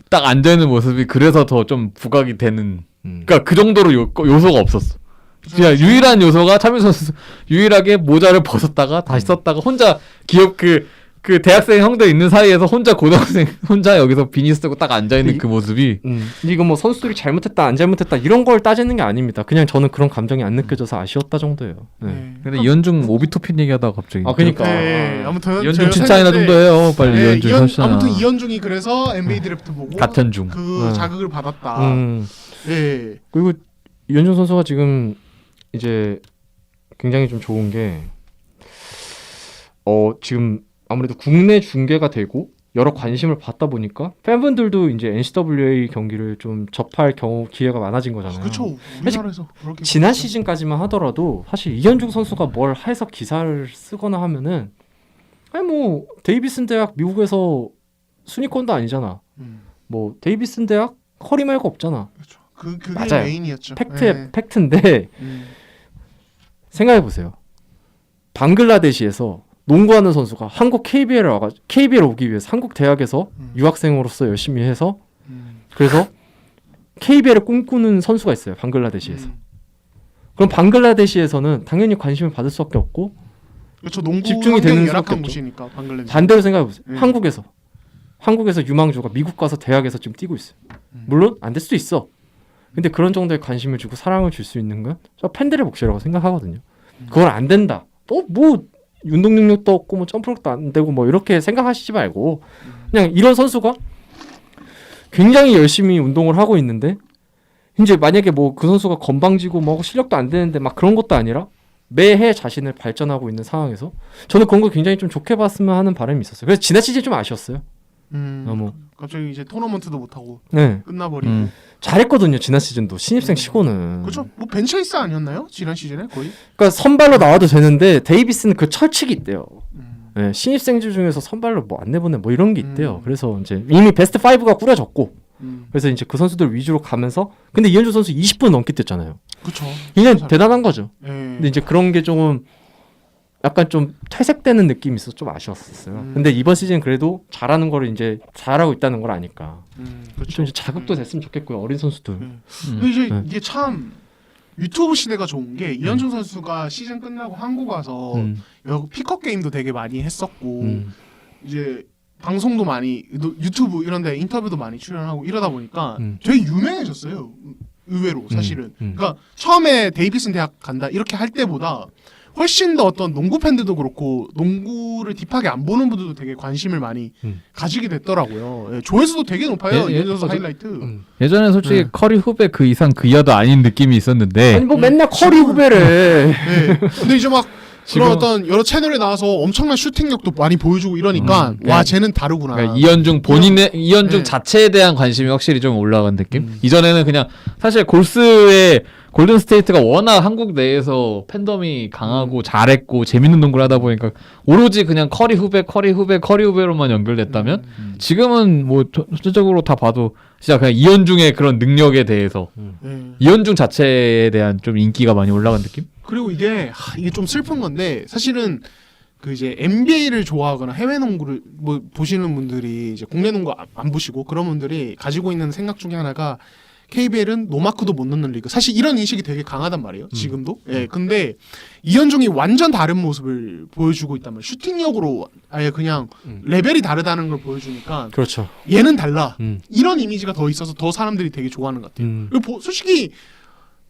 딱 앉아있는 모습이 그래서 더 좀 부각이 되는 그러니까 그 정도로 요소가 없었어. 그냥 유일한 요소가 차민석 선수 유일하게 모자를 벗었다가 다시 썼다가 혼자 그 대학생 형들 있는 사이에서 혼자 고등학생 혼자 여기서 비니 쓰고 딱 앉아있는 그 모습이 이거 뭐 선수들이 잘못했다 안 잘못했다 이런 걸 따지는 게 아닙니다. 그냥 저는 그런 감정이 안 느껴져서 아쉬웠다 정도예요. 네. 근데 이현중 오비토핀 얘기하다가 갑자기 그러니까 네, 아무튼 이현중 칭찬이나 좀 더 해요. 빨리 이현중 선수잖아. 아무튼 이현중이 그래서 NBA 드래프트 보고 같은 중 그 자극을 받았다. 예. 그리고 이현중 선수가 지금 이제 굉장히 좀 좋은 게 지금 아무래도 국내 중계가 되고 여러 관심을 받다 보니까 팬분들도 이제 NCAA 경기를 좀 접할 기회가 많아진 거잖아요. 그렇죠. 우리나라에서 그렇게 지난 시즌까지만 하더라도 사실 이현중 선수가 뭘 해서 기사를 쓰거나 하면은 아니 뭐 데이비슨 대학 미국에서 순위권도 아니잖아. 뭐 데이비슨 대학 커리 말고 없잖아. 그렇죠. 그게 맞아요. 메인이었죠. 팩트인데 생각해 보세요. 방글라데시에서 농구하는 선수가 한국 KBL 오기 위해서 한국 대학에서 유학생으로서 열심히 해서 그래서 KBL을 꿈꾸는 선수가 있어요. 방글라데시에서. 그럼 방글라데시에서는 당연히 관심을 받을 수밖에 없고 그렇죠. 농구 집중이 되는 열악한 수밖에 곳이니까 방글라데시. 반대로 생각해 보세요. 한국에서 유망주가 미국 가서 대학에서 지금 뛰고 있어요. 물론 안 될 수도 있어. 근데 그런 정도의 관심을 주고 사랑을 줄 수 있는 건 저 팬들의 몫이라고 생각하거든요. 그건 안 된다. 뭐 운동 능력도 없고 뭐 점프력도 안 되고 뭐 이렇게 생각하시지 말고 그냥 이런 선수가 굉장히 열심히 운동을 하고 있는데 이제 만약에 뭐 그 선수가 건방지고 뭐 실력도 안 되는데 막 그런 것도 아니라 매해 자신을 발전하고 있는 상황에서 저는 그런 거 굉장히 좀 좋게 봤으면 하는 바람이 있었어요. 그래서 지난 시즌 좀 아쉬웠어요. 너무 갑자기 이제 토너먼트도 못 하고 네. 끝나버리고. 잘했거든요. 지난 시즌도 신입생 치고는. 그렇죠. 뭐 벤처이스 아니었나요? 지난 시즌에 거의. 그러니까 선발로 나와도 되는데 데이비스는 그 철칙이 있대요. 네, 신입생들 중에서 선발로 뭐 안 내보내 뭐 이런 게 있대요. 그래서 이제 이미 베스트 5가 꾸려졌고 그래서 이제 그 선수들 위주로 가면서 근데 이현주 선수 20분 넘게 뛰었잖아요. 그렇죠. 굉장히 대단한 거죠. 예. 근데 이제 그런 게 조금 약간 좀 퇴색되는 느낌이 있어서 좀 아쉬웠었어요. 근데 이번 시즌 그래도 잘하는 거를 이제 잘하고 있다는 걸 아니까 그렇죠. 좀 이제 자극도 됐으면 좋겠고요. 어린 선수들. 근데 이제 이게 참 유튜브 시대가 좋은 게 이현중 선수가 시즌 끝나고 한국 와서 피컷 게임도 되게 많이 했었고 이제 방송도 많이 유튜브 이런데 인터뷰도 많이 출연하고 이러다 보니까 되게 유명해졌어요. 의외로 사실은. 그러니까 처음에 데이비슨 대학 간다 이렇게 할 때보다 훨씬 더 어떤 농구 팬들도 그렇고 농구를 딥하게 안 보는 분들도 되게 관심을 많이 가지게 됐더라고요. 예, 조회수도 되게 높아요. 예, 이현준 선수 맞아. 하이라이트. 예전에 솔직히 네. 커리 후배 그 이상 그 이하도 아닌 느낌이 있었는데 아니 뭐 맨날 커리 후배래. 예. 근데 이제 막 지금- 그런 어떤 여러 채널에 나와서 엄청난 슈팅력도 많이 보여주고 이러니까 와 쟤는 다르구나. 그러니까 이현중 본인의 이현중 네. 자체에 대한 관심이 확실히 좀 올라간 느낌. 이전에는 그냥 사실 골스의 골든 스테이트가 워낙 한국 내에서 팬덤이 강하고 잘했고 재밌는 농구를 하다 보니까 오로지 그냥 커리 후배로만 연결됐다면 지금은 뭐 전체적으로 다 봐도 진짜 그냥 이현중의 그런 능력에 대해서 예. 이현중 자체에 대한 좀 인기가 많이 올라간 느낌? 그리고 이게 좀 슬픈 건데 사실은 그 이제 NBA를 좋아하거나 해외 농구를 뭐 보시는 분들이 이제 국내 농구 안 보시고 그런 분들이 가지고 있는 생각 중에 하나가 KBL은 노마크도 못 넣는 리그. 사실 이런 인식이 되게 강하단 말이에요. 지금도. 예. 근데 이현중이 완전 다른 모습을 보여주고 있단 말이에요. 슈팅력으로 아예 그냥 레벨이 다르다는 걸 보여주니까 그렇죠. 얘는 달라. 음. 이런 이미지가 더 있어서 더 사람들이 되게 좋아하는 것 같아요. 음. 그리고 솔직히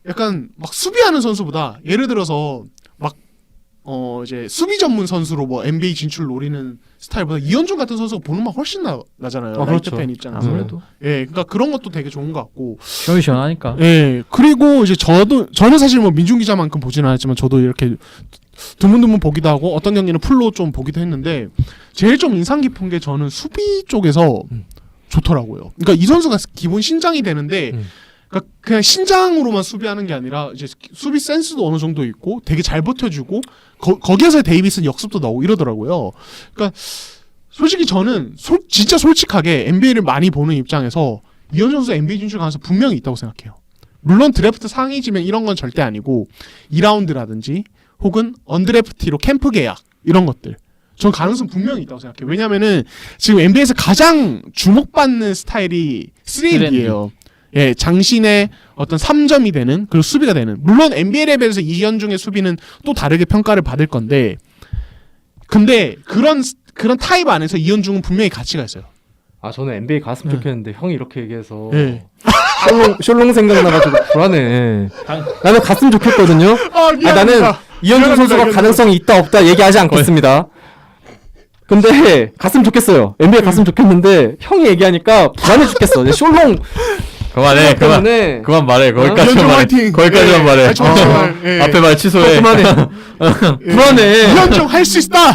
약간 막 수비하는 선수보다 예를 들어서 막 이제 수비 전문 선수로 뭐 NBA 진출 노리는 스타일보다 이현중 같은 선수가 보는 맛 훨씬 나잖아요. 아, 라이트 그렇죠. 팬 입장에서. 아무래도 예, 그러니까 그런 것도 되게 좋은 것 같고. 시원시원하니까. 예, 그리고 이제 저는 사실 뭐 민중 기자만큼 보지는 않았지만 저도 이렇게 드문드문 보기도 하고 어떤 경기는 풀로 좀 보기도 했는데 제일 좀 인상 깊은 게 저는 수비 쪽에서 좋더라고요. 그러니까 이 선수가 기본 신장이 되는데 그러니까 그냥 신장으로만 수비하는 게 아니라 이제 수비 센스도 어느 정도 있고 되게 잘 버텨주고 거기에서 데이비슨 역습도 나오고 이러더라고요. 그러니까 솔직히 저는 진짜 솔직하게 NBA를 많이 보는 입장에서 이현준 선수 NBA 진출 가능성 분명히 있다고 생각해요. 물론 드래프트 상위 지명 이런 건 절대 아니고 2라운드라든지 혹은 언드래프티로 캠프 계약 이런 것들 전 가능성 분명히 있다고 생각해요. 왜냐면은 지금 NBA에서 가장 주목받는 스타일이 3&D예요. 예, 장신의 어떤 3점이 되는 그리고 수비가 되는. 물론 NBA 레벨에서 이현중의 수비는 또 다르게 평가를 받을 건데 근데 그런 타입 안에서 이현중은 분명히 가치가 있어요. 아 저는 NBA 갔으면 좋겠는데 형이 이렇게 얘기해서 예. 숄롱 생각나가지고 불안해. 나는 갔으면 좋겠거든요. 나는 이현중 선수가 가능성이 있다 없다 얘기하지 않겠습니다. 근데 갔으면 좋겠어요. NBA 갔으면 좋겠는데 형이 얘기하니까 불안해 죽겠어. 숄롱 그만해 때문에 그만 말해 거기까지만 이현중 말해 화이팅! 거기까지만 예. 말해 아니, 정말, 예. 앞에 말 취소해 그만해. 불안해. 이현중 할 수 있다.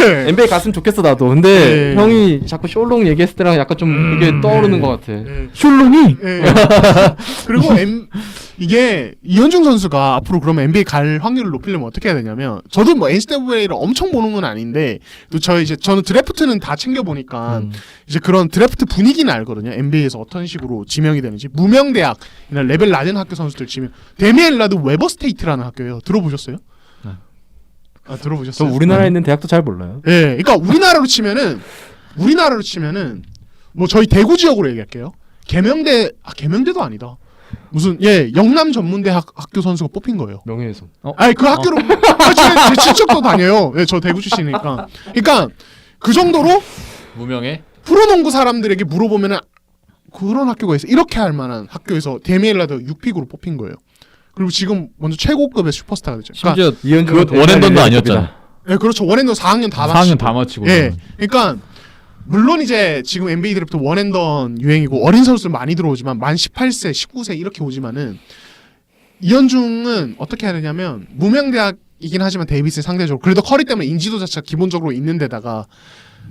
예. NBA 갔으면 좋겠어 나도. 근데 예. 형이 자꾸 숄롱 얘기했을 때랑 약간 좀 이게 떠오르는 것 같아. 예. 숄롱이 예. 그리고 이게 이현중 선수가 앞으로 그러면 NBA 갈 확률을 높이려면 어떻게 해야 되냐면 저도 뭐 NCAA를 엄청 보는 건 아닌데 또 저는 드래프트는 다 챙겨 보니까 이제 그런 드래프트 분위기는 알거든요. NBA에서 어떤 식으로 지명이 되는지 무명 대학이나 레벨 낮은 학교 선수들 지명. 데미안 릴라드 웨버 스테이트라는 학교예요. 들어보셨어요? 네. 아 저 들어보셨어요? 우리나라에 있는 대학도 잘 몰라요. 예, 그러니까 우리나라로 치면은 뭐 저희 대구 지역으로 얘기할게요. 계명대도 아니다. 무슨 영남 전문대학 학교 선수가 뽑힌 거예요. 명예훼손. 아니 그 학교로 제 친척도 다녀요. 예, 저 대구 출신이니까. 그러니까 그 정도로 무명해 프로농구 사람들에게 물어보면은 그런 학교가 있어. 이렇게 할 만한 학교에서 데미엘라드 6픽으로 뽑힌 거예요. 그리고 지금 먼저 최고급의 슈퍼스타가 됐죠. 그러니까 심지어 이현중은 그거 원앤던도 대단히 아니었잖아 예, 그렇죠. 원앤던 4학년 다 4학년 다 마치고 예. 그러니까 물론 이제 지금 NBA 드래프트 원앤던 유행이고 어린 선수들 많이 들어오지만 만 18세, 19세 이렇게 오지만은 이현중은 어떻게 해야 되냐면 무명대학이긴 하지만 데이비스 상대적으로 그래도 커리 때문에 인지도 자체가 기본적으로 있는 데다가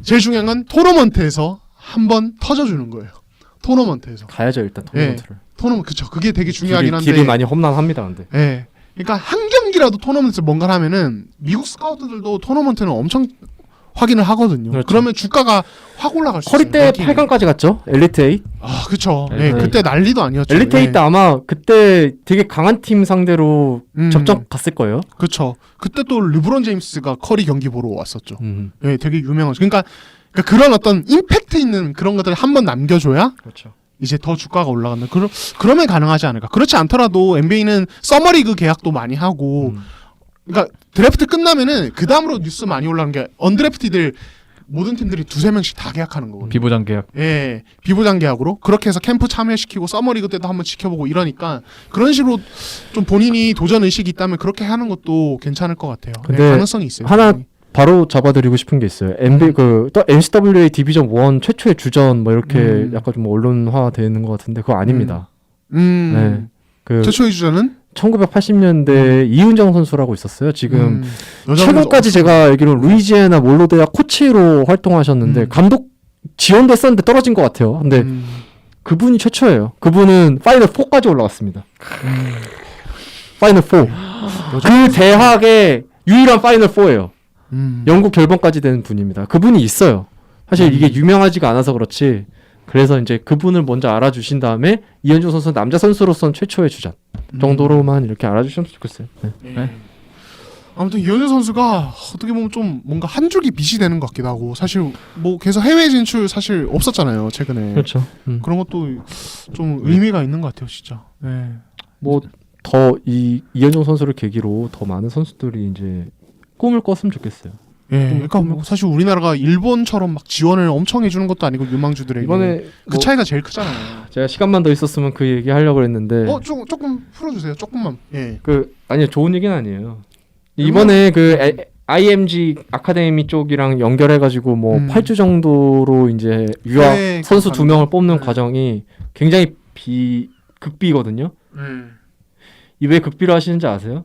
제일 중요한 건 토너먼트에서 한번 터져주는 거예요. 토너먼트에서. 가야죠 일단 토너먼트를. 토너먼트 그쵸. 그게 되게 중요하긴 한데. 길이 많이 험난합니다 근데. 예. 그러니까 한 경기라도 토너먼트에서 뭔가를 하면은 미국 스카우트들도 토너먼트는 엄청 확인을 하거든요. 그렇죠. 그러면 주가가 확 올라갈 수 커리 있어요. 때 랭킹이. 8강까지 갔죠. 엘리트 8. 아, 그쵸. 네. 예, 그때 난리도 아니었죠. 엘리트 8 때 아마 그때 되게 강한 팀 상대로 음. 접점 갔을 거예요. 그쵸. 그때 또 르브론 제임스가 커리 경기 보러 왔었죠. 음. 예, 되게 유명한. 그러니까 그런 어떤 임팩트 있는 그런 것들을 한번 남겨줘야 그렇죠. 이제 더 주가가 올라간다. 그러면 가능하지 않을까. 그렇지 않더라도 NBA는 서머리그 계약도 많이 하고, 그러니까 드래프트 끝나면은 그 다음으로 뉴스 많이 올라오는 게 언드래프티들 모든 팀들이 2-3명씩 다 계약하는 거거든요. 비보장 계약. 예, 비보장 계약으로 그렇게 해서 캠프 참여시키고 서머리그 때도 한번 지켜보고 이러니까 그런 식으로 좀 본인이 도전 의식이 있다면 그렇게 하는 것도 괜찮을 것 같아요. 근데 예, 가능성이 있어요. 하나 분명히. 바로 잡아드리고 싶은 게 있어요. 또 NCAA 디비전 1 최초의 주전 뭐 이렇게 약간 좀 언론화 되는 것 같은데 그거 아닙니다. 네. 그 최초의 주자는 1980년대 이훈정 선수라고 있었어요. 지금 여자 최근까지 제가 알기로는 루이지애나 몰로 대학 코치로 활동하셨는데 감독 지원도 했었는데 떨어진 것 같아요. 근데 그분이 최초예요. 그분은 파이널 4까지 올라갔습니다. 파이널 4. 그 대학의 유일한 파이널 4예요. 영국 결번까지 된 분입니다. 그분이 있어요. 사실 이게 유명하지가 않아서 그렇지. 그래서 이제 그분을 먼저 알아주신 다음에 이현중 선수는 남자 선수로서는 최초의 주전 정도로만 이렇게 알아주시면 좋겠어요. 네. 아무튼 이현주 선수가 어떻게 보면 좀 뭔가 한 줄기 빛이 되는 것 같기도 하고 사실 뭐 계속 해외 진출 사실 없었잖아요 최근에. 그렇죠. 그런 것도 좀 의미가 있는 것 같아요 진짜. 네. 뭐 더 이현중 선수를 계기로 더 많은 선수들이 이제 꿈을 꿨으면 좋겠어요. 예, 그러니까 뭐 사실 우리나라가 일본처럼 막 지원을 엄청 해주는 것도 아니고 유망주들에게 이번에 그 차이가 제일 크잖아요. 제가 시간만 더 있었으면 그 얘기 하려고 했는데 조금 풀어주세요. 조금만. 예. 아니요 좋은 얘기는 아니에요. 이번에 IMG 아카데미 쪽이랑 연결해가지고 뭐 8주 정도로 이제 유학 네, 선수 2명을 뽑는 네. 과정이 굉장히 극비거든요. 왜 극비로 하시는지 아세요?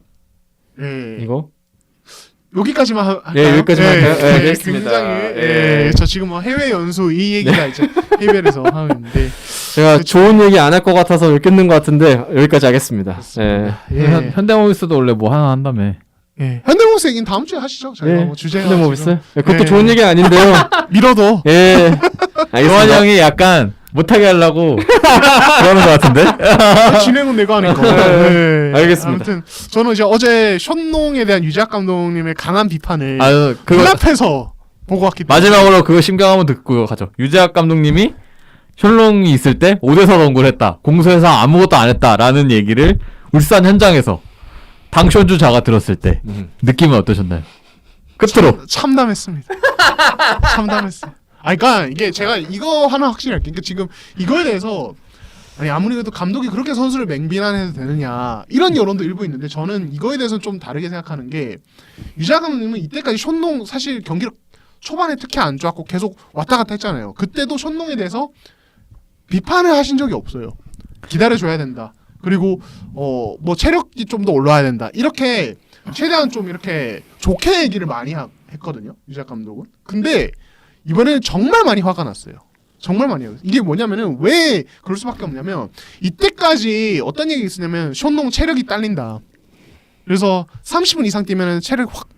예. 이거? 여기까지만 할까요? 예, 여기까지만 할까요? 예, 예, 알겠습니다. 굉장히 저 지금 뭐 해외 연수 이 얘기가 이제 해외에서 하고 있는데 제가 좋은 얘기 안 할 것 같아서 여기 끊는 것 같은데 여기까지 하겠습니다. 예. 현대모비스도 원래 뭐 하나 한다며. 예. 현대모비스 얘기는 다음 주에 하시죠. 저희가 뭐 주제가 현대모비스? 지금. 그것도 예. 좋은 얘기 아닌데요. 밀어도 예. 요한 알겠습니다. 형이 약간 못하게 하려고 그러는 것 같은데. 진행은 내가 하니까. 예. 알겠습니다. 아무튼 저는 이제 어제 션농에 대한 유재학 감독님의 강한 비판을 아유 그거 눈앞에서 보고 왔기 때문에 마지막으로 그거 심경 한번 듣고 가죠. 유재학 감독님이 션롱이 있을 때 5대4 농구를 했다. 공수에서 아무것도 안 했다라는 얘기를 울산 현장에서 당션주자가 들었을 때 느낌은 어떠셨나요? 끝으로. 참담했습니다. 참담했어요. 그러니까 이게 제가 이거 하나 확실히 할게요. 그러니까 지금 이거에 대해서 아무리 그래도 감독이 그렇게 선수를 맹비난해도 되느냐 이런 여론도 일부 있는데 저는 이거에 대해서는 좀 다르게 생각하는 게 유재학 감독님은 이때까지 션농 사실 경기력 초반에 특히 안 좋았고 계속 왔다 갔다 했잖아요. 그때도 션농에 대해서 비판을 하신 적이 없어요. 기다려줘야 된다. 그리고 뭐 체력이 좀 더 올라야 된다. 이렇게 최대한 좀 이렇게 좋게 얘기를 많이 했거든요. 유재학 감독은. 근데 이번에는 정말 많이 화가 났어요. 정말 많이 해요. 이게 뭐냐면은 왜 그럴 수밖에 없냐면 이때까지 어떤 얘기가 있었냐면 션농 체력이 딸린다. 그래서 30분 이상 뛰면 체력이 확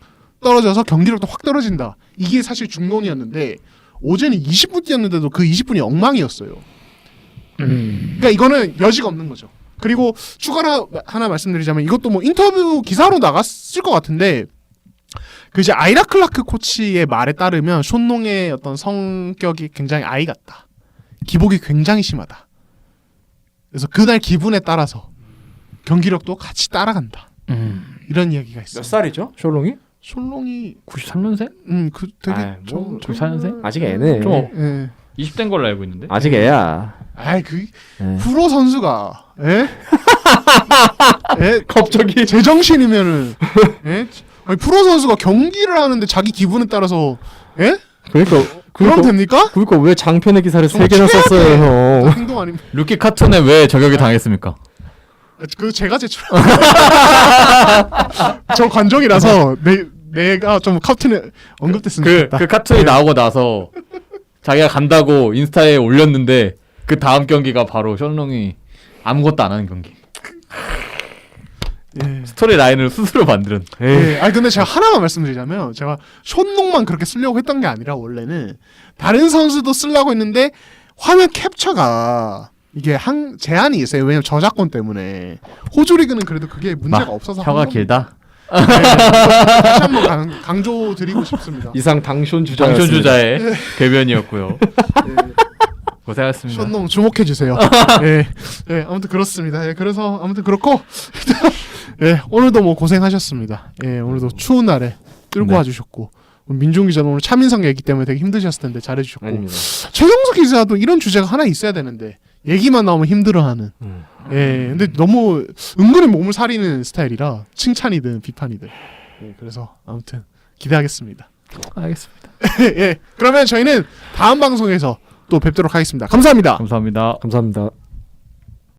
떨어져서 경기력도 확 떨어진다. 이게 사실 중론이었는데 어제는 20분 뛰었는데도 그 20분이 엉망이었어요. 그러니까 이거는 여지가 없는 거죠. 그리고 추가로 하나 말씀드리자면 이것도 뭐 인터뷰 기사로 나갔을 것 같은데 그 이제 아이라 클라크 코치의 말에 따르면 션농의 어떤 성격이 굉장히 아이 같다. 기복이 굉장히 심하다. 그래서 그날 기분에 따라서 경기력도 같이 따라간다. 이런 이야기가 있어요. 몇 살이죠? 션롱이? 션농이 93년생? 그 되게 아이, 뭐, 94년생? 아직 애네. 좀 예. 20대인 걸로 알고 있는데. 아직 애야. 그 예. 프로 선수가 갑자기 제정신이면은 프로 선수가 경기를 하는데 자기 기분에 따라서 그럼 됩니까? 그러니까 왜 장편의 기사를 정말 3개나 최악의 썼어요, 형? 행동 아닙니까? 루키 카툰에 왜 저격이 당했습니까? 그 제가 제출. 저 관종이라서 내가 좀 카툰에 언급됐으면 좋겠다. 그 카툰이 나오고 나서 자기가 간다고 인스타에 올렸는데 그 다음 경기가 바로 션롱이 아무것도 안 하는 경기. 스토리 라인을 스스로 만드는. 근데 제가 하나만 말씀드리자면 제가 션농만 그렇게 쓰려고 했던 게 아니라 원래는 다른 선수도 쓰려고 했는데 화면 캡처가 이게 제한이 있어요. 왜냐면 저작권 때문에 호주 리그는 그래도 그게 문제가 없어서 혀가 길다. 다시 한번 강조드리고 싶습니다. 이상 당션 당션 주자의 궤변이었고요. 고생하셨습니다. 션농 주목해 주세요. 아무튼 그렇습니다. 그래서 아무튼 그렇고 오늘도 뭐 고생하셨습니다. 오늘도 추운 날에 끌고 와주셨고 민종 기자는 오늘 차민석 얘기 때문에 되게 힘드셨을 텐데 잘해주셨고 아닙니다. 최경수 기자도 이런 주제가 하나 있어야 되는데 얘기만 나오면 힘들어하는. 예, 근데 너무 은근히 몸을 사리는 스타일이라 칭찬이든 비판이든. 예, 그래서 아무튼 기대하겠습니다. 알겠습니다. 예, 그러면 저희는 다음 방송에서 또 뵙도록 하겠습니다. 감사합니다. 감사합니다. 감사합니다.